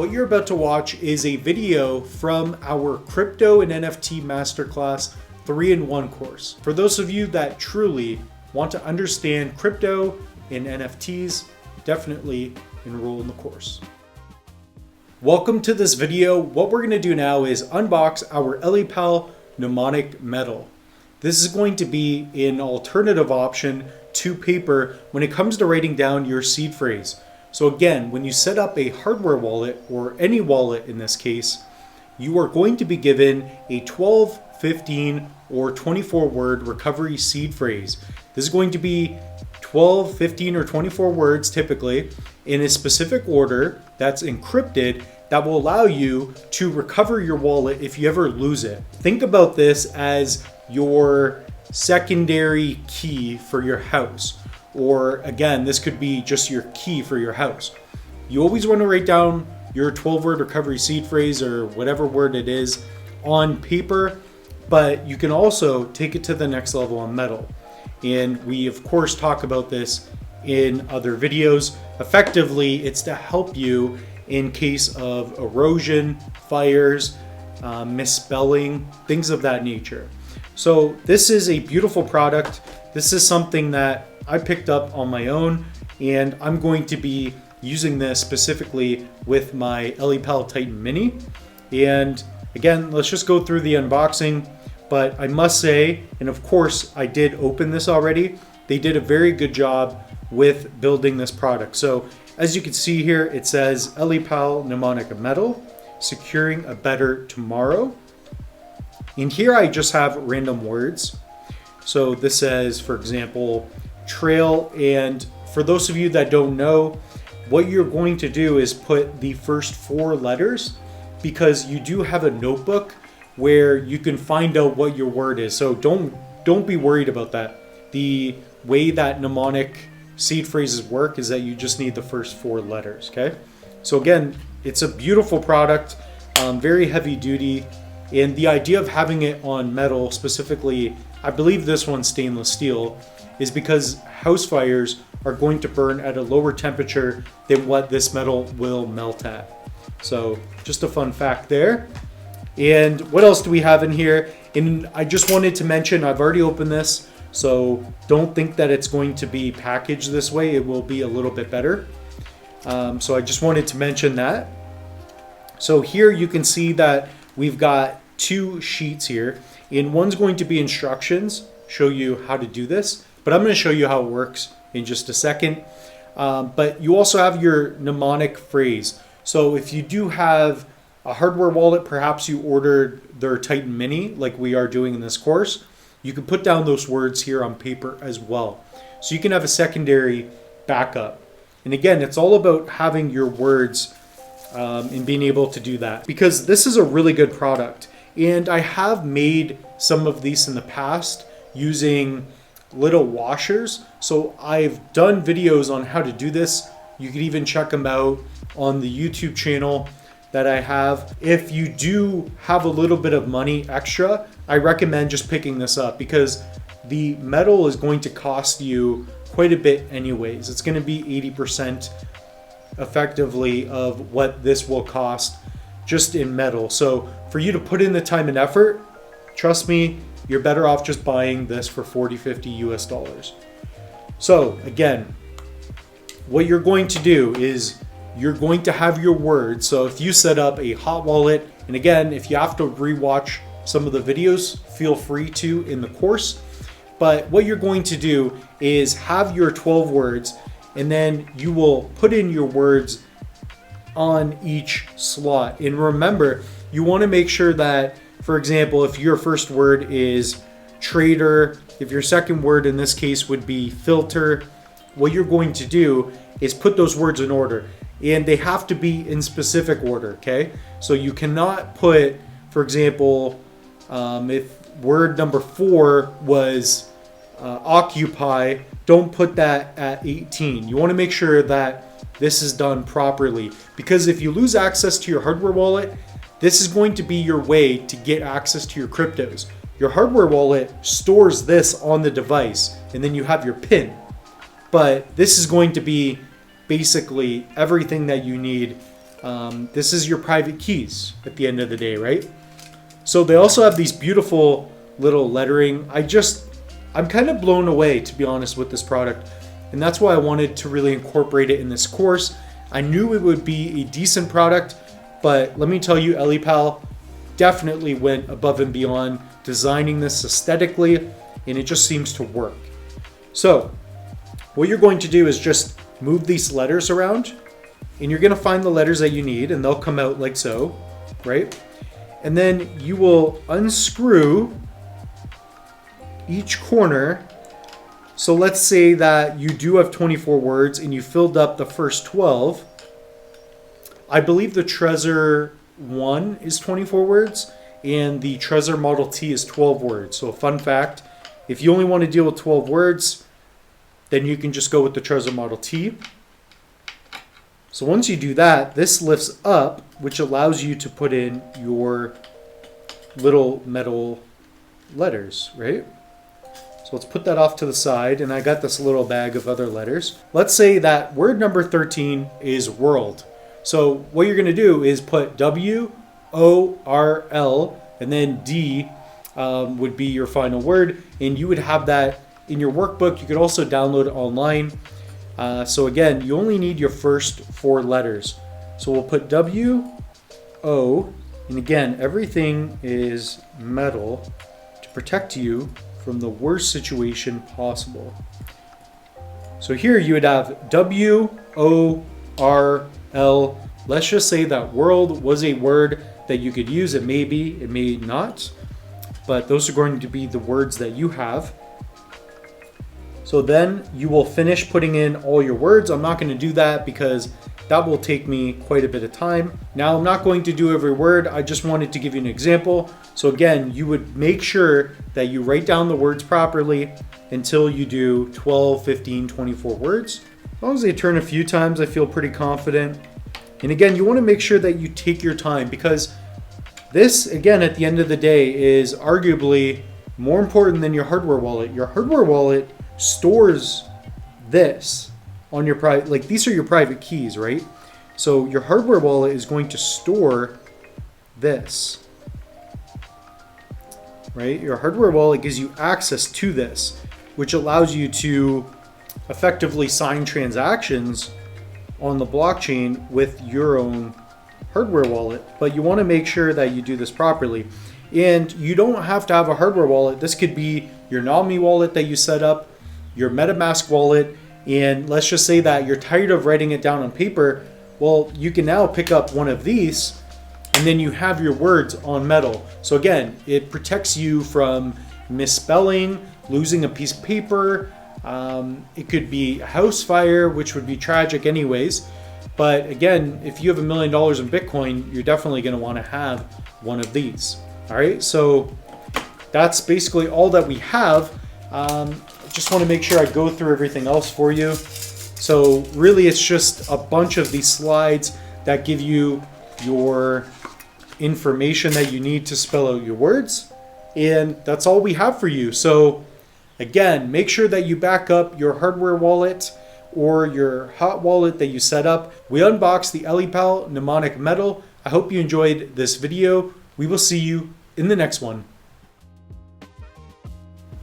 What you're about to watch is a video from our Crypto and NFT Masterclass 3-in-1 course. For those of you that truly want to understand crypto and NFTs, definitely enroll in the course. Welcome to this video. What we're going to do now is unbox our Ellipal Mnemonic Metal. This is going to be an alternative option to paper when it comes to writing down your seed phrase. So again, when you set up a hardware wallet, or any wallet in this case, you are going to be given a 12, 15, or 24 word recovery seed phrase. This is going to be 12, 15, or 24 words typically in a specific order that's encrypted that will allow you to recover your wallet if you ever lose it. Think about this as your secondary key for your house. Or again, this could be just your key for your house. You always want to write down your 12-word recovery seed phrase or whatever word it is on paper, but you can also take it to the next level on metal. And we of course talk about this in other videos. Effectively, it's to help you in case of erosion, fires, misspelling, things of that nature. So this is a beautiful product. This is something that I picked up on my own, and I'm going to be using this specifically with my Ellipal Titan Mini. And again, let's just go through the unboxing. But I must say, and of course I did open this already, they did a very good job with building this product. So as you can see here, it says Ellipal Mnemonic Metal, securing a better tomorrow. And here I just have random words. So this says, for example, trail. And for those of you that don't know, what you're going to do is put the first 4 letters, because you do have a notebook where you can find out what your word is. So don't be worried about that. The way that mnemonic seed phrases work is that you just need the first 4 letters. Okay. So again, it's a beautiful product, very heavy duty. And the idea of having it on metal, specifically, I believe this one's stainless steel, is because house fires are going to burn at a lower temperature than what this metal will melt at. So just a fun fact there. And what else do we have in here? And I just wanted to mention, I've already opened this, so don't think that it's going to be packaged this way. It will be a little bit better. So I just wanted to mention that. So here you can see that we've got 2 sheets here, and one's going to be instructions, show you how to do this, but I'm going to show you how it works in just a second. But you also have your mnemonic phrase. So if you do have a hardware wallet, perhaps you ordered their Titan Mini like we are doing in this course, you can put down those words here on paper as well. So you can have a secondary backup. And again, it's all about having your words and being able to do that, because this is a really good product. And I have made some of these in the past using little washers. So I've done videos on how to do this. You can even check them out on the YouTube channel that I have. If you do have a little bit of money extra, I recommend just picking this up, because the metal is going to cost you quite a bit anyways. It's going to be 80% effectively of what this will cost just in metal. So for you to put in the time and effort, trust me, you're better off just buying this for 40, 50 US dollars. So again, what you're going to do is you're going to have your words. So if you set up a hot wallet, and again, if you have to rewatch some of the videos, feel free to in the course. But what you're going to do is have your 12 words, and then you will put in your words on each slot. And remember, you want to make sure that, for example, if your first word is trader, if your second word in this case would be filter, what you're going to do is put those words in order, and they have to be in specific order. Okay, so you cannot put, for example, if word number 4 was occupy, don't put that at 18. You want to make sure that this is done properly, because if you lose access to your hardware wallet, this is going to be your way to get access to your cryptos. Your hardware wallet stores this on the device, and then you have your PIN. But this is going to be basically everything that you need This is your private keys at the end of the day, right? So they also have these beautiful little lettering. I'm kind of blown away, to be honest, with this product. And that's why I wanted to really incorporate it in this course. I knew it would be a decent product, but let me tell you, Ellipal definitely went above and beyond designing this aesthetically, and it just seems to work. So what you're going to do is just move these letters around, and you're going to find the letters that you need, and they'll come out like so, right? And then you will unscrew each corner. So let's say that you do have 24 words and you filled up the first 12. I believe the Trezor 1 is 24 words and the Trezor Model T is 12 words. So a fun fact, if you only want to deal with 12 words, then you can just go with the Trezor Model T. So once you do that, this lifts up, which allows you to put in your little metal letters, right? So let's put that off to the side, and I got this little bag of other letters. Let's say that word number 13 is world. So what you're gonna do is put W-O-R-L, and then D would be your final word, and you would have that in your workbook. You could also download it online. So again, you only need your first 4 letters. So we'll put W-O, and again, everything is metal to protect you from the worst situation possible. So here you would have W-O-R-L. Let's just say that world was a word that you could use. It may be, it may not, but those are going to be the words that you have. So then you will finish putting in all your words. I'm not going to do that because that will take me quite a bit of time. Now I'm not going to do every word. I just wanted to give you an example. So again, you would make sure that you write down the words properly until you do 12, 15, 24 words. As long as they turn a few times, I feel pretty confident. And again, you want to make sure that you take your time, because this, again, at the end of the day, is arguably more important than your hardware wallet. Your hardware wallet stores this on your private, like these are your private keys, right? So your hardware wallet is going to store this, right? Your hardware wallet gives you access to this, which allows you to effectively sign transactions on the blockchain with your own hardware wallet. But you want to make sure that you do this properly. And you don't have to have a hardware wallet. This could be your Nommi wallet that you set up, your MetaMask wallet, and let's just say that you're tired of writing it down on paper. Well, you can now pick up one of these, and then you have your words on metal. So again, it protects you from misspelling, losing a piece of paper. It could be a house fire, which would be tragic anyways. But again, if you have $1 million in Bitcoin, you're definitely going to want to have one of these. All right, so that's basically all that we have. Just want to make sure I go through everything else for you. So really, it's just a bunch of these slides that give you your information that you need to spell out your words. And that's all we have for you. So again, make sure that you back up your hardware wallet or your hot wallet that you set up. We unboxed the Ellipal Mnemonic Metal. I hope you enjoyed this video. We will see you in the next one.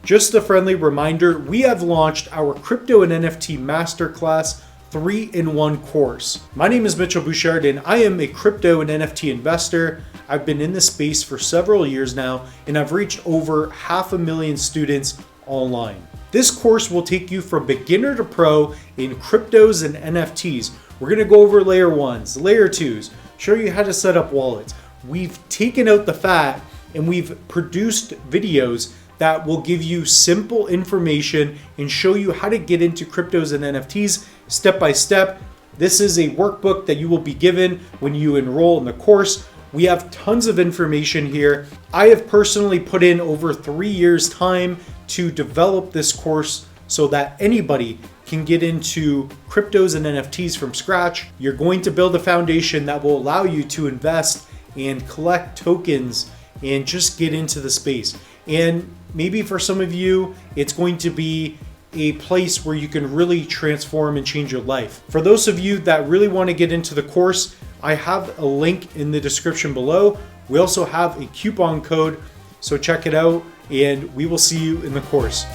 Just a friendly reminder, we have launched our Crypto and NFT Masterclass 3-in-1 course. My name is Mitchell Bouchard and I am a crypto and NFT investor. I've been in this space for several years now and I've reached over 500,000 students online. This course will take you from beginner to pro in cryptos and NFTs. We're going to go over layer 1s, layer 2s, show you how to set up wallets. We've taken out the fat and we've produced videos that will give you simple information and show you how to get into cryptos and NFTs step by step. This is a workbook that you will be given when you enroll in the course. We have tons of information here. I have personally put in over 3 years' time to develop this course so that anybody can get into cryptos and NFTs from scratch. You're going to build a foundation that will allow you to invest and collect tokens and just get into the space. And maybe for some of you, it's going to be a place where you can really transform and change your life. For those of you that really want to get into the course, I have a link in the description below. We also have a coupon code, so check it out, and we will see you in the course.